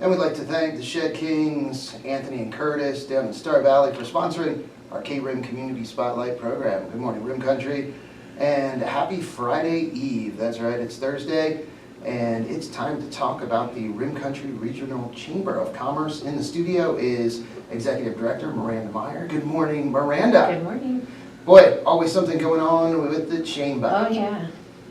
And we'd like to thank the Shed Kings, Anthony and Curtis down in Star Valley for sponsoring our KRIM Community Spotlight program. Good morning, Rim Country, and happy Friday Eve. That's right, it's Thursday, and it's time to talk about the Rim Country Regional Chamber of Commerce. In the studio is Executive Director Miranda Meyer. Good morning, Miranda. Good morning. Boy, always something going on with the chamber. Oh, yeah.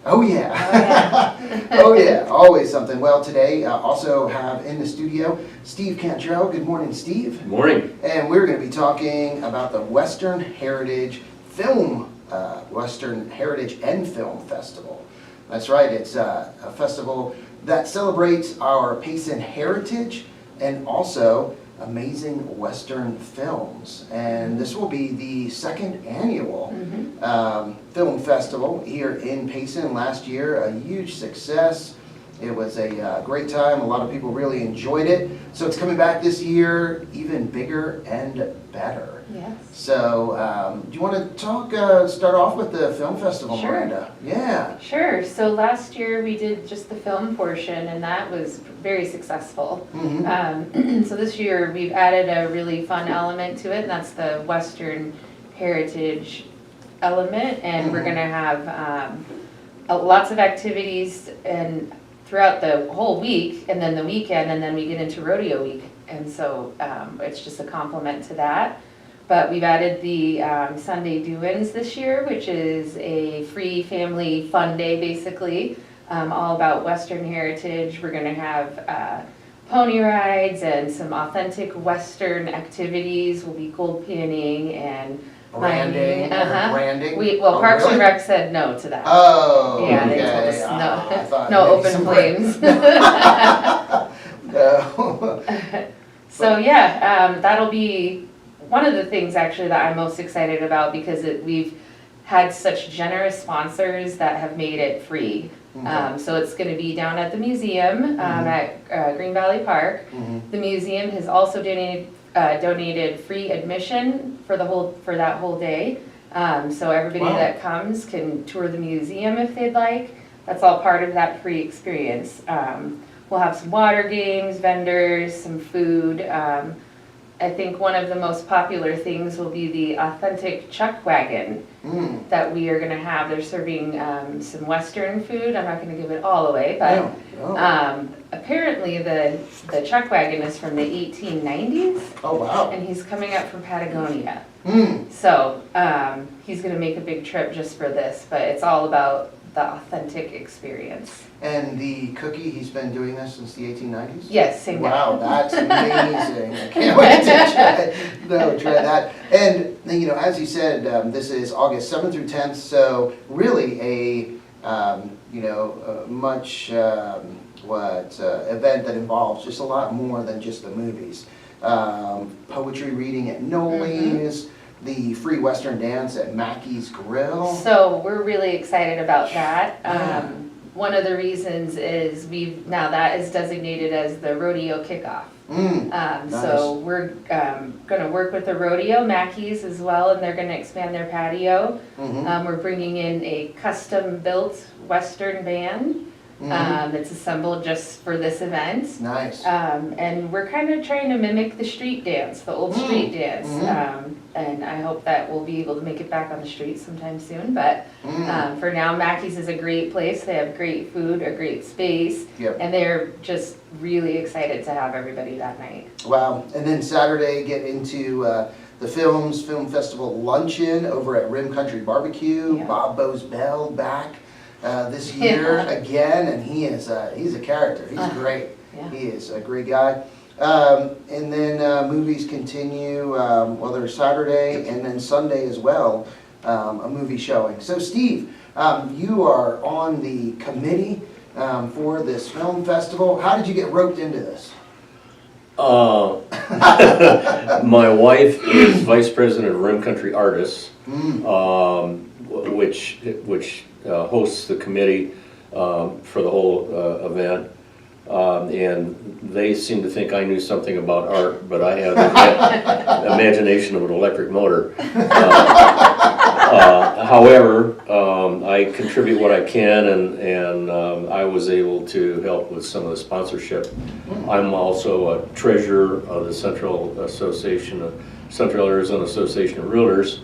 Oh yeah. Oh yeah, always something. Well, today also have in the studio Steve Cantrell. Good morning, Steve. Good morning. And we're going to be talking about the Western Heritage Western Heritage and Film Festival. That's right, it's a festival that celebrates our Payson heritage and also amazing Western films. And this will be the second annual film festival here in Payson. Last year, a huge success. It was a great time. A lot of people really enjoyed it. So it's coming back this year, even bigger and better. Yes. So do you want to start off with the film festival, Sure. Miranda? Yeah. Sure. So last year we did just the film portion, and that was very successful. So this year we've added a really fun element to it, and that's the Western Heritage element. And we're going to have lots of activities and throughout the whole week, and then the weekend, and then we get into rodeo week. And so it's just a complement to that. But we've added the Sunday Do-Ins this year, which is a free family fun day, basically, all about Western heritage. We're going to have pony rides and some authentic Western activities. We'll be gold panning and Branding. Branding. Parks really? and Rec said no to that. Oh, Yeah, okay. they told us I thought no maybe open some flames. No. So yeah, that'll be one of the things actually that I'm most excited about, because we've had such generous sponsors that have made it free. So it's going to be down at the museum at Green Valley Park. The museum has also donated free admission for that whole day. So everybody that comes can tour the museum if they'd like. That's all part of that free experience. We'll have some water games, vendors, some food. I think one of the most popular things will be the authentic chuck wagon that we are going to have. They're serving some Western food. I'm not going to give it all away, but apparently the chuck wagon is from the 1890s. Oh, wow. And he's coming up from Patagonia. So he's going to make a big trip just for this, but it's all about the authentic experience. And the cookie, he's been doing this since the 1890s? Yes, same guy. Wow, that's amazing. I can't wait to try that. And, you know, as you said, this is August 7th through 10th, so really a much event that involves just a lot more than just the movies. Poetry reading at Noli's, the free Western dance at Mackey's Grill. So we're really excited about that. One of the reasons is now that is designated as the rodeo kickoff. Nice. So we're going to work with the rodeo, Mackey's as well, and they're going to expand their patio. We're bringing in a custom-built Western band that's assembled just for this event. Nice. And we're kind of trying to mimic the street dance, the old street dance. And I hope that we'll be able to make it back on the street sometime soon. But for now, Mackey's is a great place. They have great food, a great space, and they're just really excited to have everybody that night. Wow. And then Saturday, get into the Film Festival luncheon over at Rim Country Barbecue. Yeah. Bob Bosbell back this year again, and he's a character. He's great. Yeah. He is a great guy. And then movies continue, there's Saturday and then Sunday as well, a movie showing. So Steve, you are on the committee for this film festival. How did you get roped into this? My wife is vice president of Rim Country Artists, which hosts the committee for the whole event. And they seem to think I knew something about art, but I have the imagination of an electric motor. However, I contribute what I can, and I was able to help with some of the sponsorship. I'm also a treasurer of the Central Arizona Association of Realtors.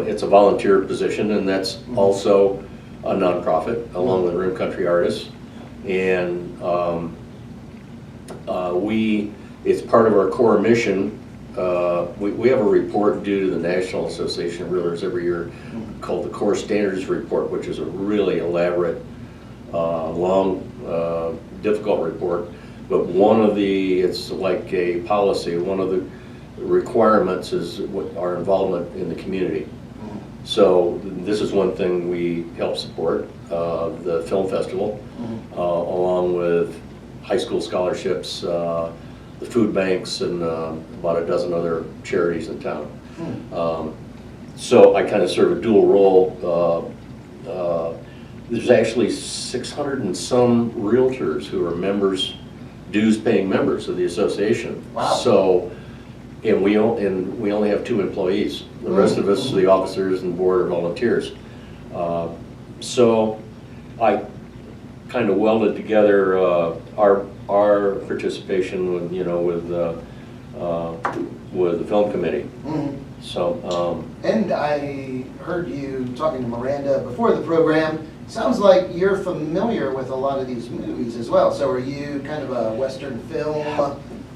It's a volunteer position, and that's also a nonprofit, along with Rim Country Artists. And it's part of our core mission. We have a report due to the National Association of Realtors every year called the Core Standards Report, which is a really elaborate, long, difficult report. But it's like a policy. One of the requirements is our involvement in the community. So this is one thing we help support, the film festival, along with high school scholarships, the food banks, and about a dozen other charities in town. So I kind of serve a dual role. There's actually 600 and some realtors who are dues-paying members of the association. Wow. So, and we only have 2 employees. The rest of us, the officers and board, are volunteers. So I kind of welded together our participation with the film committee. So. And I heard you talking to Miranda before the program. Sounds like you're familiar with a lot of these movies as well. So are you kind of a Western film?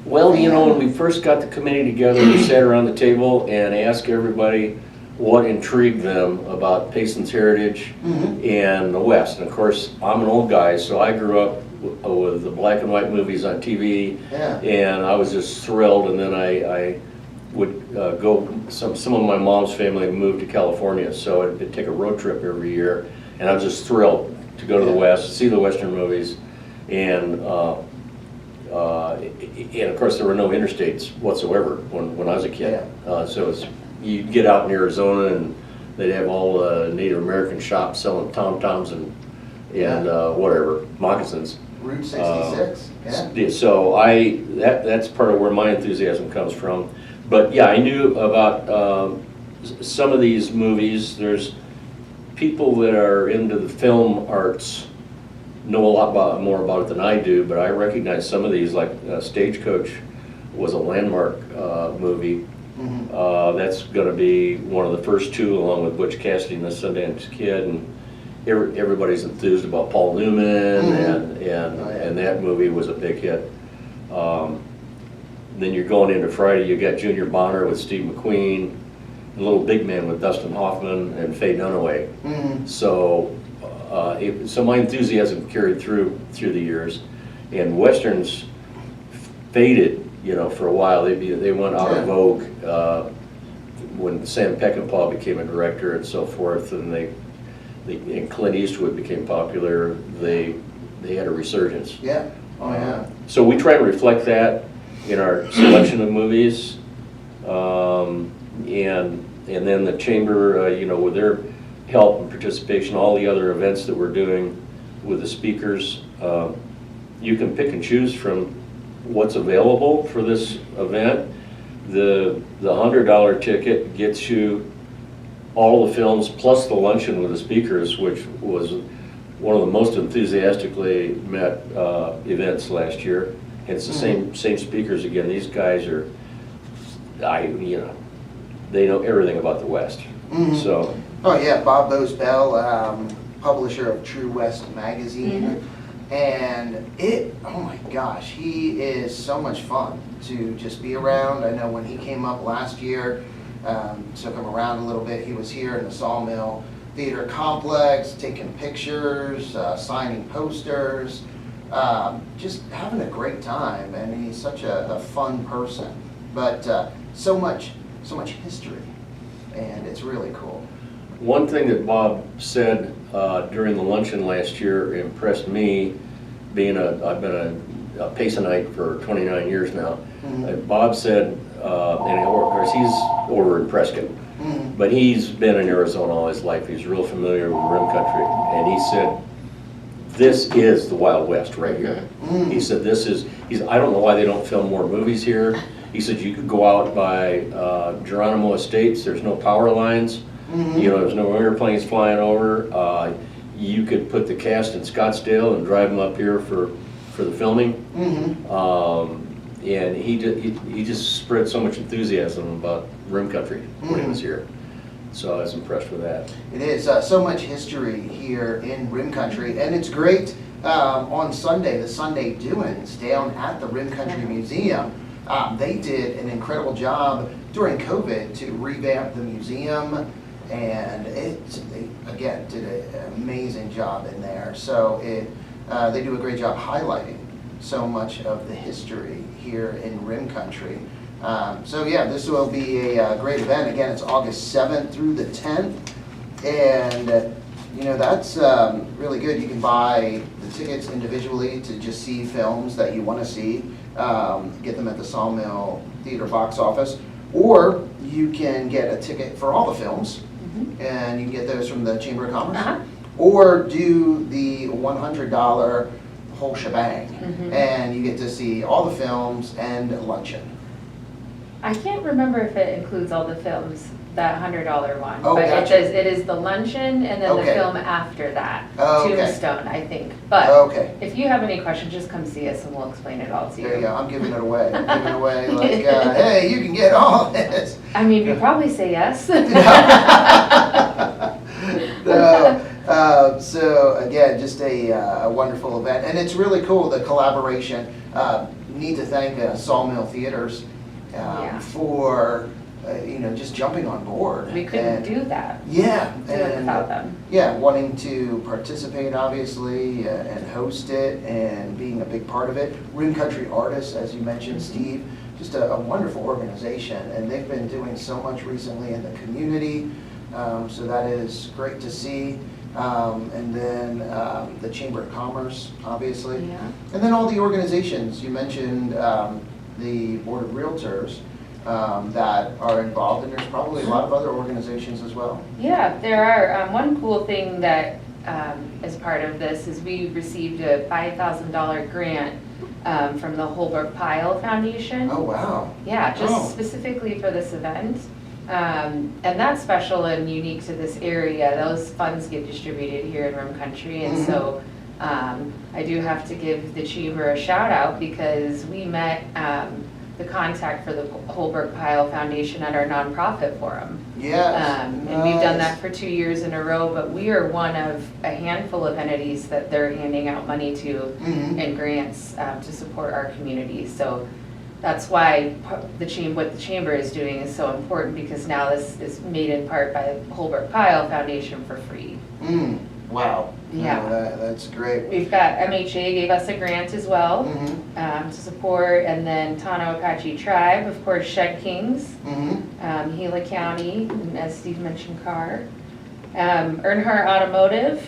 Well, when we first got the committee together, we sat around the table and asked everybody what intrigued them about Payson's heritage and the West. And of course, I'm an old guy, so I grew up with the black and white movies on TV, and I was just thrilled. And then I would go, some of my mom's family moved to California, so it'd take a road trip every year, and I was just thrilled to go to the West, see the Western movies, and of course there were no interstates whatsoever when I was a kid. So you'd get out in Arizona and they'd have all the Native American shops selling tom-toms and whatever, moccasins. Route 66, So that's part of where my enthusiasm comes from. But yeah, I knew about some of these movies. There's people that are into the film arts know a lot more about it than I do, but I recognize some of these, like Stagecoach was a landmark movie. That's going to be one of the first 2, along with Butch Cassidy and the Sundance Kid, and everybody's enthused about Paul Newman, and that movie was a big hit. Then you're going into Friday, you got Junior Bonner with Steve McQueen, Little Big Man with Dustin Hoffman and Faye Dunaway. So my enthusiasm carried through the years, and Westerns faded, for a while. They went out of vogue when Sam Peckinpah became a director and so forth, and and Clint Eastwood became popular. They had a resurgence. So we try to reflect that in our selection of movies, and then the chamber, with their help and participation, all the other events that we're doing with the speakers, you can pick and choose from what's available for this event. The $100 ticket gets you all the films plus the luncheon with the speakers, which was one of the most enthusiastically met events last year. It's the same speakers again. These guys are, they know everything about the West. So. Oh yeah, Bob Bosbell, publisher of True West magazine, and oh my gosh, he is so much fun to just be around. I know when he came up last year, took him around a little bit. He was here in the Sawmill Theater Complex, taking pictures, signing posters, just having a great time. And he's such a fun person, but so much history, and it's really cool. One thing that Bob said during the luncheon last year impressed me, I've been a Paysonite for 29 years now. Bob said, and of course he's over in Prescott, but he's been in Arizona all his life. He's real familiar with Rim Country, and he said, this is the Wild West right here. He said, I don't know why they don't film more movies here. He said, you could go out by Geronimo Estates, there's no power lines. You know, there's no airplanes flying over. You could put the cast in Scottsdale and drive them up here for the filming. And he just spread so much enthusiasm about Rim Country when he was here. So I was impressed with that. It is so much history here in Rim Country, and it's great on Sunday, the Sunday Doings down at the Rim Country Museum. They did an incredible job during COVID to revamp the museum, and they again did an amazing job in there. So they do a great job highlighting so much of the history here in Rim Country. So yeah, this will be a great event. Again, it's August 7th through the 10th, and you know, that's really good. You can buy the tickets individually to just see films that you want to see, get them at the Sawmill Theater box office, or you can get a ticket for all the films, and you can get those from the Chamber of Commerce, or do the $100 whole shebang, and you get to see all the films and luncheon. I can't remember if it includes all the films, that $100 one. Oh, but gotcha. it is the luncheon and then Okay. the film after that. Oh, okay. Tombstone, I think. But Okay. if you have any questions, just come see us and we'll explain it all to you. There you go. I'm giving it away. I'm giving it away like, hey, you can get all this. I mean, we probably say yes. So again, just a wonderful event, and it's really cool, the collaboration. Need to thank Sawmill Theaters for you know, just jumping on board. We couldn't do that. Yeah, Do it without them. yeah, wanting to participate obviously and host it and being a big part of it. Rim Country Artists, as you mentioned, Steve, just a wonderful organization, and they've been doing so much recently in the community. So that is great to see. And then the Chamber of Commerce, obviously. Yeah. And then all the organizations. You mentioned the Board of Realtors that are involved, and there's probably a lot of other organizations as well. Yeah, there are. One cool thing that is part of this is we received a $5,000 grant from the Holbrook Pyle Foundation. Oh, wow. Yeah, just Oh. specifically for this event. And that's special and unique to this area. Those funds get distributed here in Rim Country, and so I do have to give the Chamber a shout out because we met the contact for the Holbrook Pyle Foundation at our nonprofit forum. Yes. And we've done that for 2 years in a row, but we are one of a handful of entities that they're handing out money to and grants to support our community. So that's why what the Chamber is doing is so important, because now this is made in part by the Holbrook Pyle Foundation for free. Wow. Yeah. No, that's great. We've got MHA gave us a grant as well to support, and then Tano Apache Tribe, of course, Shed Kings, Gila County, and as Steve mentioned, Carr, Earnhardt Automotive,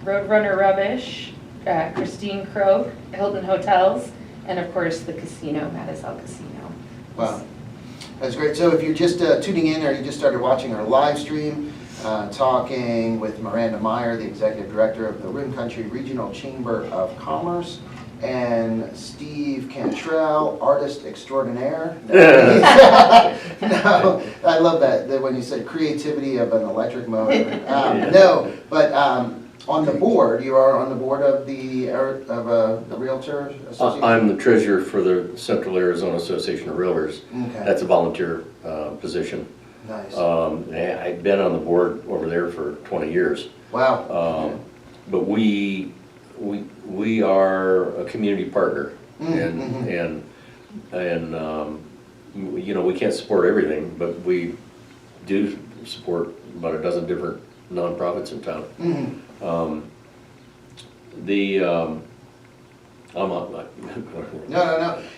Roadrunner Rubbish, Christine Croak, Hilton Hotels, and of course the casino, Madisel Casino. Wow. That's great. So if you're just tuning in or you just started watching our live stream, talking with Miranda Meyer, the Executive Director of the Rim Country Regional Chamber of Commerce, and Steve Cantrell, Artist Extraordinaire. No, I love that when you said creativity of an electric motor. No, but on the board, you are on the board of the Realtor Association? I'm the treasurer for the Central Arizona Association of Realtors. Okay. That's a volunteer position. Nice. I've been on the board over there for 20 years. Wow. But we are a community partner, and you know, we can't support everything, but we do support about a dozen different nonprofits in town. No.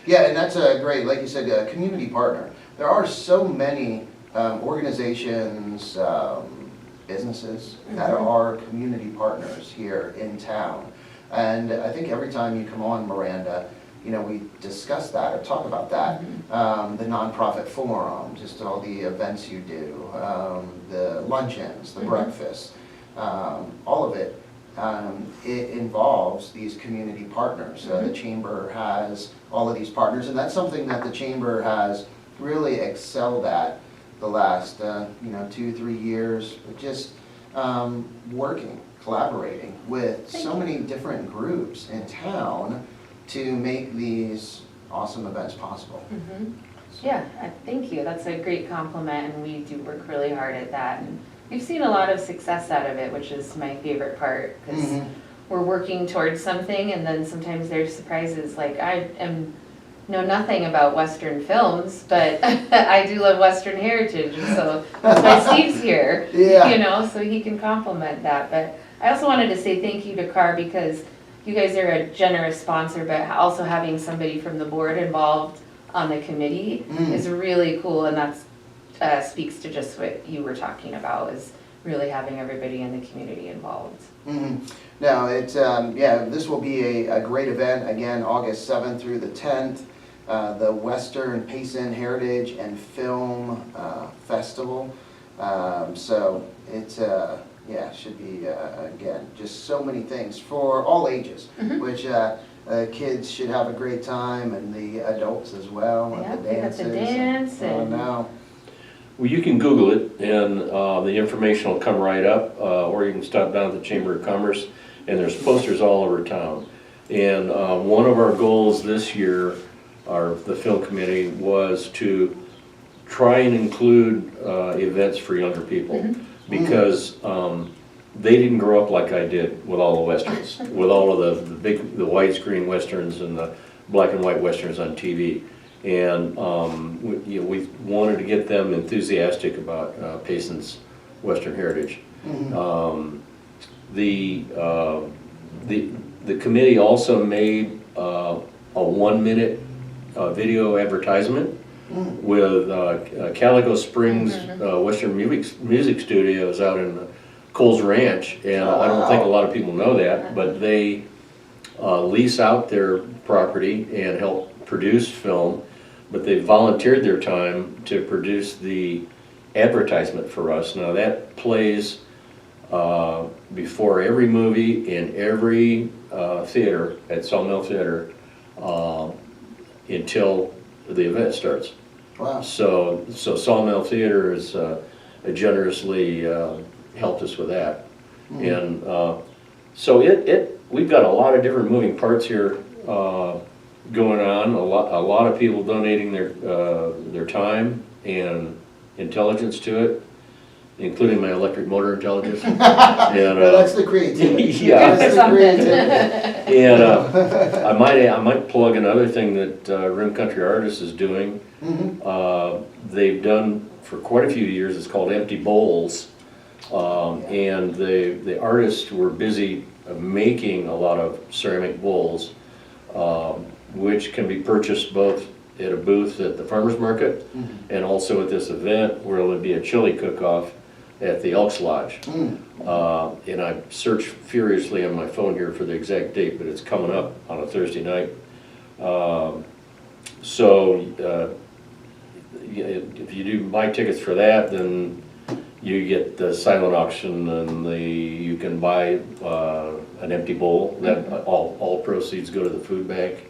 Yeah, and that's a great, like you said, a community partner. There are so many organizations, businesses that are community partners here in town. And I think every time you come on, Miranda, you know, we discuss that or talk about that. The nonprofit forum, just all the events you do, the luncheons, the breakfasts, all of it. It involves these community partners. The Chamber has all of these partners, and that's something that the Chamber has really excelled at the last, 2-3 years, but just working, collaborating with so many different groups in town to make these awesome events possible. Mhm. Yeah, thank you. That's a great compliment, and we do work really hard at that. And we've seen a lot of success out of it, which is my favorite part, because Mhm. we're working towards something, and then sometimes there's surprises. Like know nothing about Western films, but I do love Western heritage, and so that's why Steve's here. Yeah. So he can complement that. But I also wanted to say thank you to CAR, because you guys are a generous sponsor, but also having somebody from the board involved on the committee is really cool, and that speaks to just what you were talking about, is really having everybody in the community involved. No, it's, this will be a great event, again, August 7th through the 10th, the Western Payson Heritage and Film Festival. So it's, should be, again, just so many things for all ages, which kids should have a great time, and the adults as well, Yeah, and the we got dances. the dance and- no. Well, you can Google it, and the information will come right up, or you can stop down at the Chamber of Commerce, and there's posters all over town. And one of our goals this year, the film committee, was to try and include events for younger people, because they didn't grow up like I did with all the westerns, with all of the widescreen westerns and the black and white westerns on TV. And we wanted to get them enthusiastic about Payson's Western heritage. The committee also made a 1-minute video advertisement with Calico Springs Western Music Studios out in Coles Ranch, and I don't think a lot of people know that, but they lease out their property and help produce film, but they volunteered their time to produce the advertisement for us. Now that plays before every movie in every theater at Sawmill Theater until the event starts. Wow. So Sawmill Theater has generously helped us with that. And so we've got a lot of different moving parts here going on. A lot of people donating their time and intelligence to it, including my electric motor intelligence. And, Well, that's the creativity. Yeah. That's the creativity. And I might plug another thing that Rim Country Artists is doing. They've done for quite a few years. It's called Empty Bowls, and the artists were busy making a lot of ceramic bowls, which can be purchased both at a booth at the farmers market and also at this event where there'll be a chili cook-off at the Elks Lodge. And I searched furiously on my phone here for the exact date, but it's coming up on a Thursday night. So if you do buy tickets for that, then you get the silent auction, and you can buy an empty bowl. That all proceeds go to the food bank.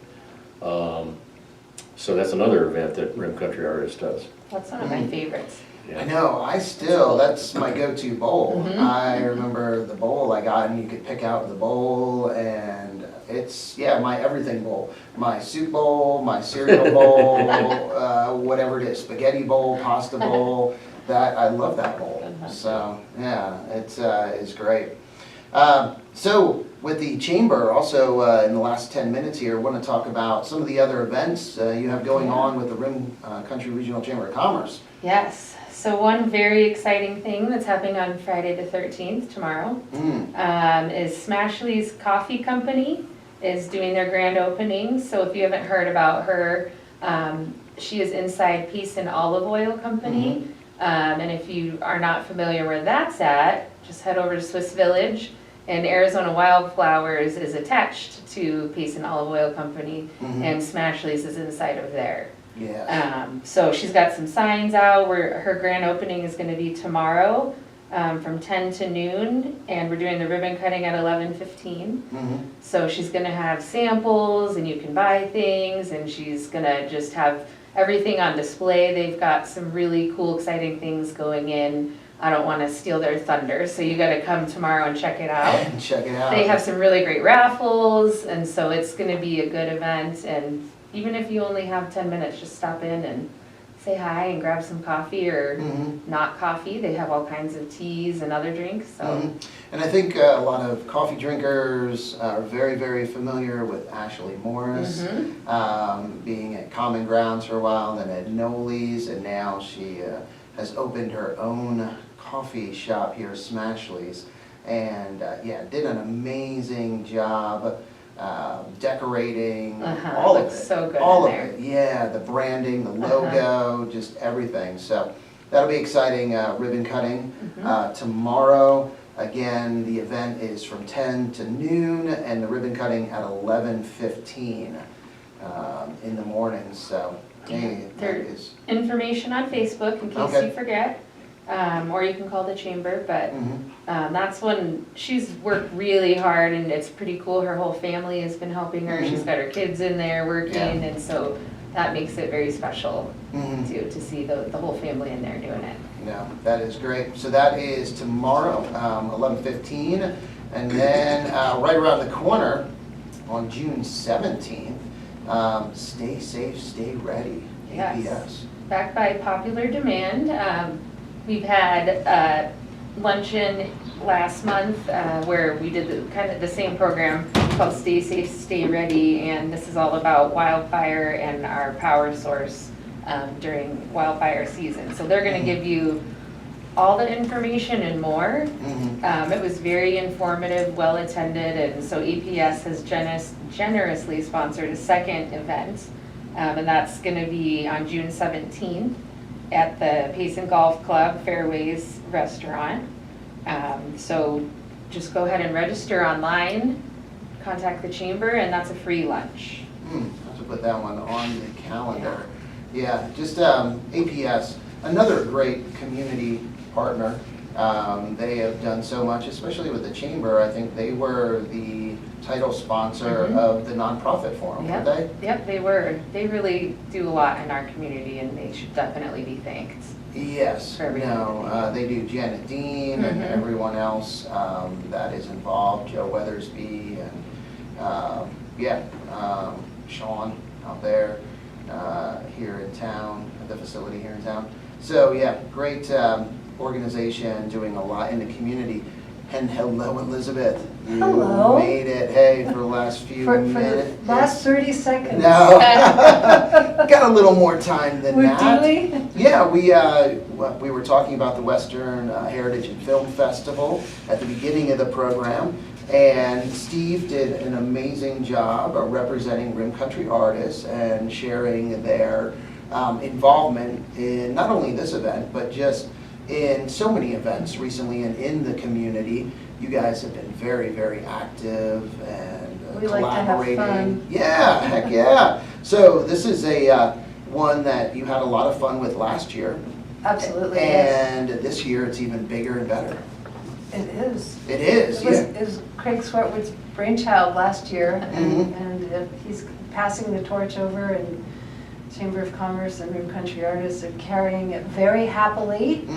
So that's another event that Rim Country Artists does. That's one of my favorites. I know, that's my go-to bowl. I remember the bowl I got, and you could pick out the bowl, and it's, my everything bowl. My soup bowl, my cereal bowl, whatever it is, spaghetti bowl, pasta bowl, I love that bowl. So, it's great. So, with the chamber, also in the last 10 minutes here, I want to talk about some of the other events you have going on with the Rim Country Regional Chamber of Commerce. Yes. So one very exciting thing that's happening on Friday the 13th, tomorrow, is Smashley's Coffee Company is doing their grand opening. So if you haven't heard about her, she is inside Payson Olive Oil Company. And if you are not familiar where that's at, just head over to Swiss Village, and Arizona Wildflowers is attached to Payson Olive Oil Company, and Smashley's is inside of there. Yeah. So she's got some signs out where her grand opening is going to be tomorrow from 10 to noon, and we're doing the ribbon cutting at 11:15. So she's going to have samples, and you can buy things, and she's going to just have everything on display. They've got some really cool, exciting things going in. I don't want to steal their thunder, so you got to come tomorrow and check it out. Check it out. They have some really great raffles, and so it's going to be a good event. And even if you only have 10 minutes, just stop in and say hi and grab some coffee or not coffee. They have all kinds of teas and other drinks. So. And I think a lot of coffee drinkers are very, very familiar with Ashley Morris, being at Common Grounds for a while, then at Noli's, and now she has opened her own coffee shop here, Smashley's, and yeah, did an amazing job decorating all of it. So good all in of there. it. Yeah, the branding, the logo, just everything. So that'll be exciting. Ribbon cutting tomorrow. Again, the event is from 10 to noon, and the ribbon cutting at 11:15 in the morning. So hey, that There is information on Facebook in case you forget, or you can call the chamber. But that's when she's worked really hard, and it's pretty cool. Her whole family has been helping her. She's got her kids in there working, and so that makes it very special to see the whole family in there doing it. No, that is great. So that is tomorrow, 11:15, and then right around the corner on June 17th, Stay Safe, Stay Ready, Yes. APS. Back by popular demand. We've had luncheon last month where we did kind of the same program called Stay Safe, Stay Ready, and this is all about wildfire and our power source during wildfire season. So they're going to give you all the information and more. It was very informative, well attended, and so APS has generously sponsored a second event, and that's going to be on June 17th at the Payson Golf Club Fairways Restaurant. So just go ahead and register online, contact the chamber, and that's a free lunch. I have to put that one on the calendar. Yeah, just APS, another great community partner. They have done so much, especially with the chamber. I think they were the title sponsor of the nonprofit forum, weren't they? Yep, they were. They really do a lot in our community, and they should definitely be thanked. Yes, they do. Janet Dean and everyone else that is involved, Joe Weathersby and Sean out there here in town, at the facility here in town. So yeah, great organization doing a lot in the community. And hello, Elizabeth. Hello. You made it, hey, for the last few minutes. For the last 30 seconds. No, got a little more time than that. Really? Yeah, we were talking about the Western Heritage and Film Festival at the beginning of the program, and Steve did an amazing job of representing Rim Country artists and sharing their involvement in not only this event, but just in so many events recently and in the community. You guys have been very, very active and We like to have collaborating. fun. Yeah, heck yeah. So this is a one that you had a lot of fun with last year. Absolutely, yes. And this year it's even bigger and better. It is. It is, It was Craig Swartwood's brainchild last year, and he's passing the torch over, and Chamber of Commerce and Rim Country Artists are carrying it very happily.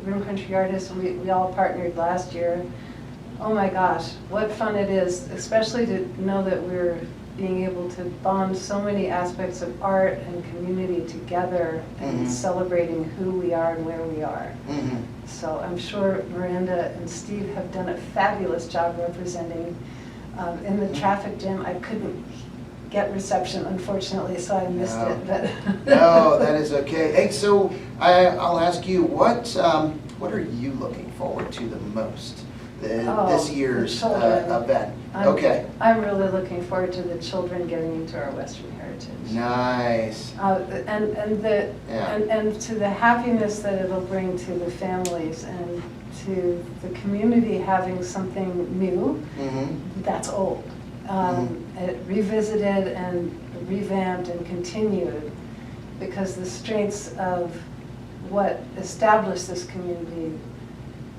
Rim Country Artists, we all partnered last year. Oh my gosh, what fun it is, especially to know that we're being able to bond so many aspects of art and community together and celebrating who we are and where we are. So I'm sure Miranda and Steve have done a fabulous job representing. In the traffic jam, I couldn't get reception, unfortunately, so I missed it. But No, that is okay. Hey, so I'll ask you, what are you looking forward to the most this year's event? I'm really looking forward to the children getting into our Western heritage. Nice. And to the happiness that it'll bring to the families and to the community having something new that's old. It revisited and revamped and continued, because the strengths of what established this community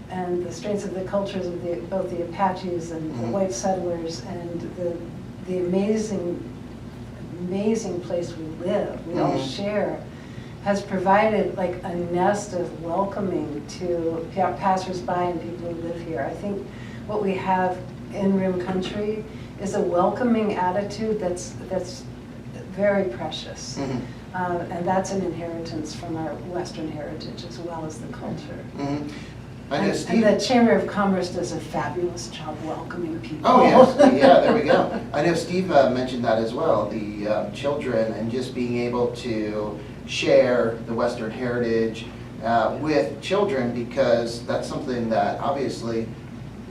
and the strengths of the cultures of both the Apaches and the white settlers and the amazing amazing place we live, we all share, has provided like a nest of welcoming to passersby and people who live here. I think what we have in Rim Country is a welcoming attitude that's very precious. And that's an inheritance from our Western heritage as well as the culture. I know And Steve. the Chamber of Commerce does a fabulous job welcoming people. Oh, yes, yeah, there we go. I know Steve mentioned that as well, the children and just being able to share the Western heritage with children, because that's something that obviously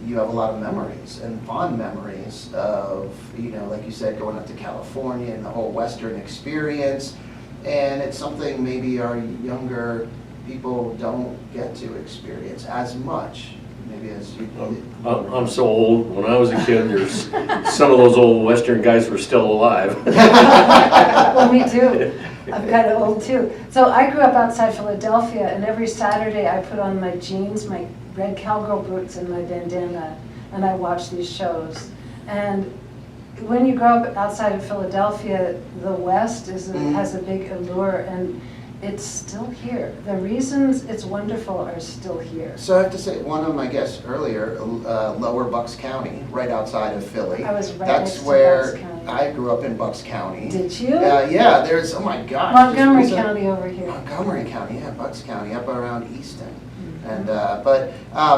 you have a lot of memories and fond memories of, you know, like you said, going up to California and the whole Western experience. And it's something maybe our younger people don't get to experience as much, maybe as you. I'm so old. When I was a kid, there's some of those old Western guys were still alive. Well, me too. I'm kind of old too. So I grew up outside Philadelphia, and every Saturday I put on my jeans, my red cowgirl boots, and my bandana, and I watched these shows. And when you grow up outside of Philadelphia, the West has a big allure, and it's still here. The reasons it's wonderful are still here. So I have to say, one of my guests earlier, Lower Bucks County, right outside of Philly. I was right That's next to where Bucks County. I grew up in Bucks County. Did you? Yeah, there's, oh my gosh. Montgomery just recent- County over here. Montgomery County, yeah, Bucks County, up around Easton. And, but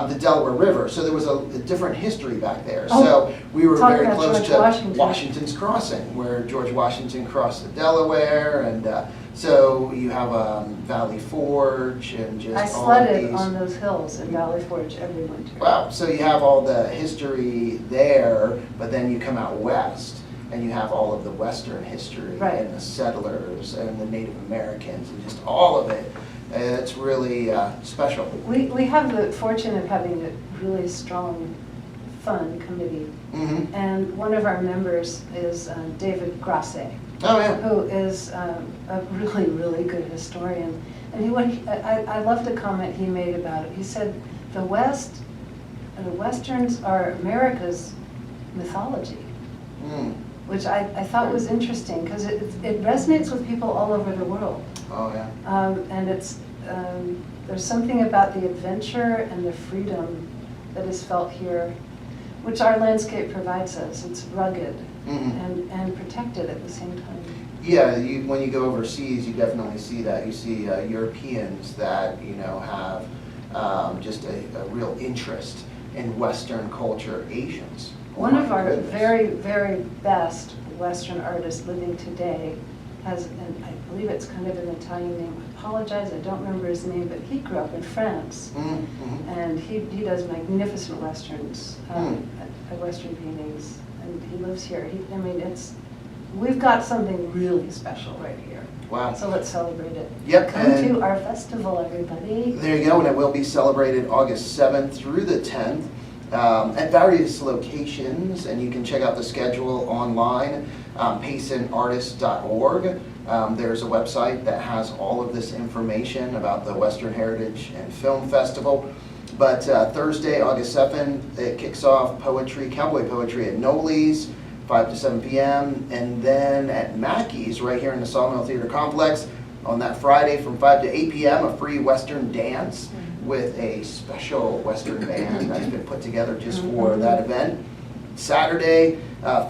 the Delaware River, so there was a different history back there. Oh, So we were talk very about close George to Washington. Washington's Crossing, where George Washington crossed the Delaware, and so you have Valley Forge and just I all of sledded these. on those hills in Valley Forge every winter. Wow, so you have all the history there, but then you come out west, and you have all of the Western history, Right. and the settlers, and the Native Americans, and just all of it. It's really special. We have the fortune of having a really strong, fun committee. Mm-hmm. And one of our members is David Grasset, Oh, yeah. who is a really, really good historian. And I love the comment he made about it. He said, the Westerns are America's mythology, which I thought was interesting, because it resonates with people all over the world. Oh, yeah. And there's something about the adventure and the freedom that is felt here, which our landscape provides us. It's rugged and protected at the same time. Yeah, when you go overseas, you definitely see that. You see Europeans that, you know, have just a real interest in Western culture. Asians. Oh, One of my our goodness. very, very best Western artists living today has, and I believe it's kind of an Italian name, I apologize, I don't remember his name, but he grew up in France. And he does magnificent Westerns, Western paintings, and he lives here. We've got something really special right here. Wow. So let's celebrate it. Yep, Come and- to our festival, everybody. There you go, and it will be celebrated August 7th through the 10th at various locations, and you can check out the schedule online, paysanartist.org. There's a website that has all of this information about the Western Heritage and Film Festival. But Thursday, August 7th, it kicks off cowboy poetry at Noli's, 5 to 7 p.m. And then at Mackey's, right here in the Sawmill Theater Complex, on that Friday from 5 to 8 p.m., a free Western dance with a special Western band that's been put together just for that event. Saturday,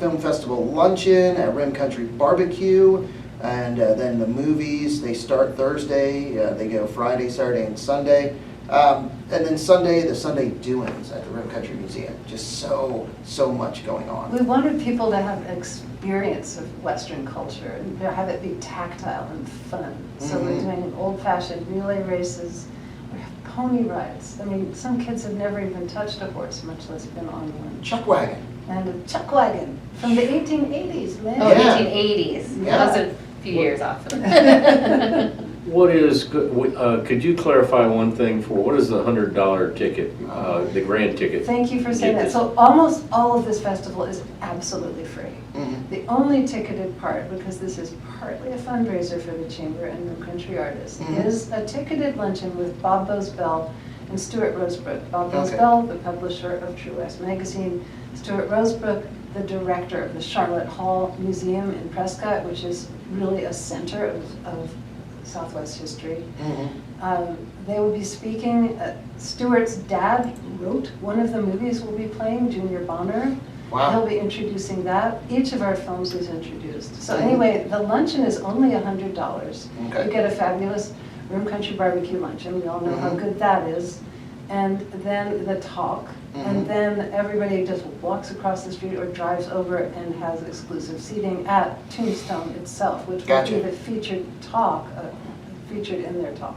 Film Festival luncheon at Rim Country Barbecue. And then the movies, they start Thursday, they go Friday, Saturday, and Sunday. And then Sunday, the Sunday doings at the Rim Country Museum. Just so much going on. We wanted people to have experience of Western culture and to have it be tactile and fun. So we're doing old-fashioned relay races. We have pony rides. I mean, some kids have never even touched a horse, much less been on one. Chuck wagon. And a chuck wagon from the 1880s, man. Oh, Yeah. 1880s. Yeah. That was a few years off. What is, could you clarify one thing what is the $100 ticket, the grand ticket? Thank you for saying Get that. this. So almost all of this festival is absolutely free. Mhm. The only ticketed part, because this is partly a fundraiser for the Chamber and Rim Country Artists, is a ticketed luncheon with Bob Bosbell and Stuart Rosebrook. Bob Okay. Bosbell, the publisher of True West Magazine, Stuart Rosebrook, the director of the Charlotte Hall Museum in Prescott, which is really a center of Southwest history. They will be speaking. Stuart's dad wrote one of the movies we'll be playing, Junior Bonner. Wow. He'll be introducing that. Each of our films is introduced. So anyway, the luncheon is only $100. Okay. You get a fabulous Room Country barbecue luncheon. We all know how good that is. And then the talk. And then everybody just walks across the street or drives over and has exclusive seating at Tombstone itself, which will be the featured talk, featured in their talk.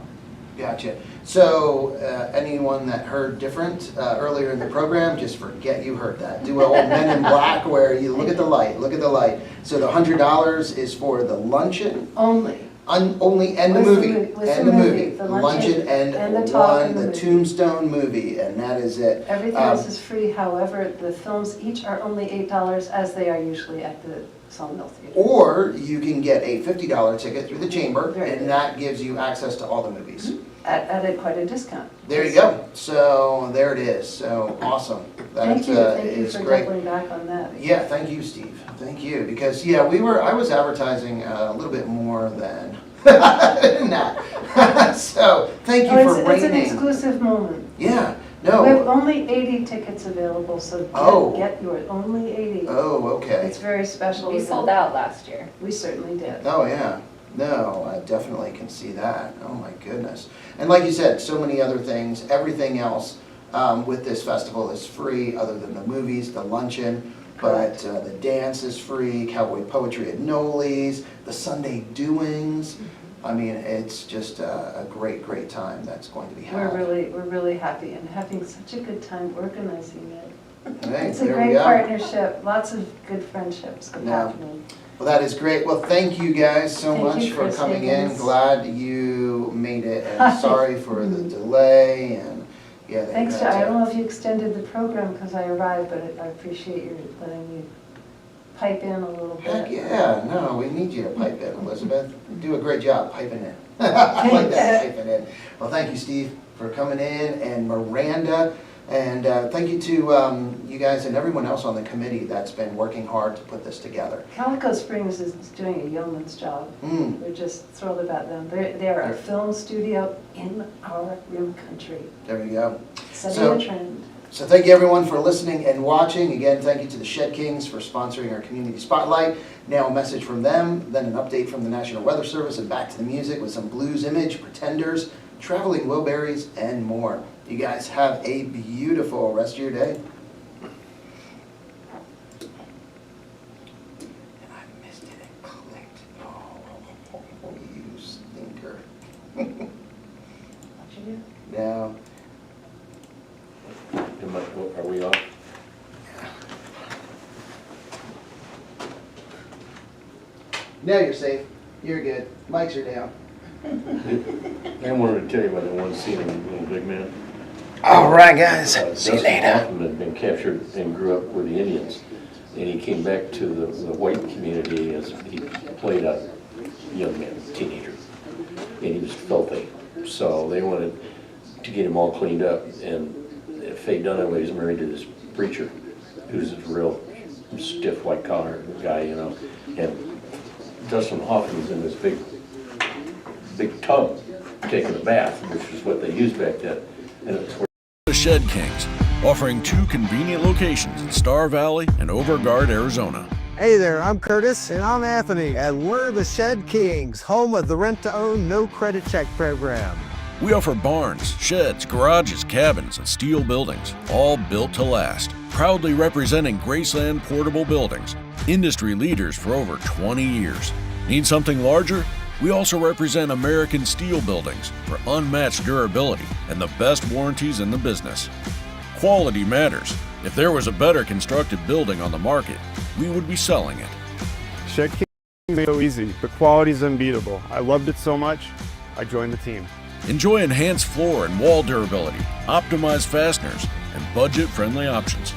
Gotcha. So anyone that heard different earlier in the program, just forget you heard that. Do an old Men in Black where you look at the light, look at the light. So the $100 is for the luncheon? Only. Only, and the movie, and the movie. The Luncheon and the talk one, the Tombstone movie, and that is it. Everything else is free, however, the films each are only $8 as they are usually at the Sawmill Theater. Or you can get a $50 ticket through the chamber, Very and good. that gives you access to all the movies. At quite a discount. There you go. So there it is. So awesome. Thank you Is for great. doubling back on that. Yeah, thank you, Steve. Thank you. Because yeah, I was advertising a little bit more than that. So thank you for It's an rating. exclusive moment. Yeah. We have No. only 80 tickets available, so Oh. get yours, only 80. Oh, okay. It's very special. We sold out last year. We certainly did. Oh, yeah. No, I definitely can see that. Oh, my goodness. And like you said, so many other things, everything else with this festival is free, other than the movies, the luncheon, but the dance is free, cowboy poetry at Noli's, the Sunday doings. I mean, it's just a great, great time that's going to be had. We're really happy and having such a good time organizing it. Hey, It's a there we great go. partnership, lots of good friendships Yeah. happening. Well, that is great. Well, thank you guys so Thank much you, for Chris coming in. Higgins. Glad you made it, and sorry for the delay, and yeah. they Thanks, had I to- don't know if you extended the program because I arrived, but I appreciate you letting me pipe in a little bit. Heck yeah, no, we need you to pipe in, Elizabeth. You do a great job piping in. I like that, piping in. Well, thank you, Steve, for coming in, and Miranda, and thank you to you guys and everyone else on the committee that's been working hard to put this together. Calico Springs is doing a yeoman's job. Mm, We're just thrilled about them. They are a film studio in our Rim Country, there you go. setting So- a trend. So thank you everyone for listening and watching. Again, thank you to the Shed Kings for sponsoring our community spotlight. Now a message from them, then an update from the National Weather Service, and back to the music with some blues image, Pretenders, Traveling Wilburys, and more. You guys have a beautiful rest of your day. And I missed it and clicked. Oh, you stinker. What you do? Now, Are we off? now you're safe. You're good. Mics are down. I wanted to tell you about the one scene in Little Big Man. All right, guys. See you Dustin later. Hoffman had been captured and grew up with the Indians, and he came back to the white community as he played a young man, teenager, and he was filthy. So they wanted to get him all cleaned up, and Faye Dunaway is married to this preacher, who's a real stiff white collar guy, you know, and Dustin Hoffman's in this big tub taking a bath, which is what they used back then, and it's The Shed Kings, offering 2 convenient locations in Star Valley and Overgard, Arizona. Hey there, I'm Curtis. And I'm Anthony. And we're the Shed Kings, home of the rent-to-own, no credit check program. We offer barns, sheds, garages, cabins, and steel buildings, all built to last. Proudly representing Graceland Portable Buildings, industry leaders for over 20 years. Need something larger? We also represent American Steel Buildings for unmatched durability and the best warranties in the business. Quality matters. If there was a better constructed building on the market, we would be selling it. Shed King is so easy, but quality's unbeatable. I loved it so much, I joined the team. Enjoy enhanced floor and wall durability, optimized fasteners, and budget-friendly options.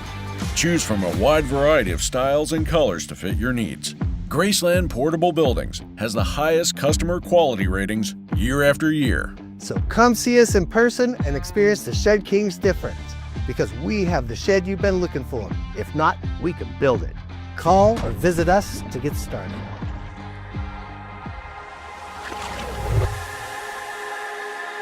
Choose from a wide variety of styles and colors to fit your needs. Graceland Portable Buildings has the highest customer quality ratings year after year. So come see us in person and experience the Shed Kings difference. Because we have the shed you've been looking for. If not, we can build it. Call or visit us to get started.